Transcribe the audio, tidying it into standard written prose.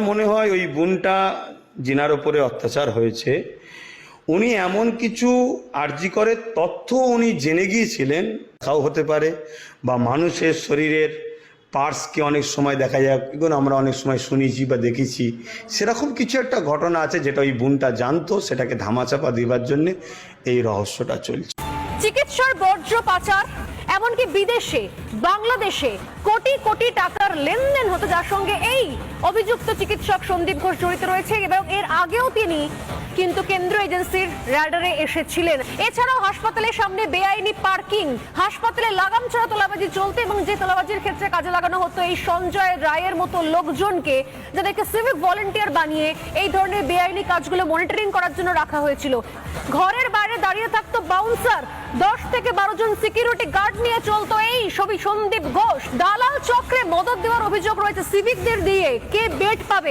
মনে হয় ওই বোনটা যিনার ওপরে অত্যাচার হয়েছে উনি এমন কিছু আরজিকরের তথ্য উনি জেনে গিয়েছিলেন, তাও হতে পারে, বা মানুষের শরীরের পার্টসকে অনেক সময় দেখা যায়, এগুলো আমরা অনেক সময় শুনেছি বা দেখেছি, সেরকম কিছু একটা ঘটনা আছে যেটা ওই বোনটা জানতো, সেটাকে ধামাচাপা দেবার জন্যে এই রহস্যটা চলছে। চিকিৎসার বর্জ্য পাচার, এমনকি বিদেশে বাংলাদেশে কোটি কোটি টাকার লেনদেন হতো, যার সঙ্গে এই অভিযুক্ত চিকিৎসক সন্দীপ ঘোষ জড়িত রয়েছে এবং এর আগেও তিনি কিন্তু কেন্দ্রীয় এজেন্সির রাডারে এসেছিলেন। এছাড়াও হাসপাতালের সামনে বেআইনি পার্কিং, হাসপাতালে লাগাম ছাড়া তোলাবাজি চলতে এবং যে তোলাবাজির ক্ষেত্রে কাজে লাগানো হতো এই সঞ্জয় রায়ের মতো লোকজনকে, যাদেরকে সিভিক ভলেন্টিয়ার বানিয়ে এই ধরনের বেআইনি কাজগুলো মনিটরিং করার জন্য রাখা হয়েছিল। ঘরের বাইরে দাঁড়িয়ে থাকতো বাউন্সার, 10 থেকে 12 জন সিকিউরিটি গার্ড নিয়ে চলতো এই সন্দীপ ঘোষ। দালাল চক্রে মদত দেওয়ার অভিযোগ রয়েছে সিভিকদের দিয়ে। কে বেড পাবে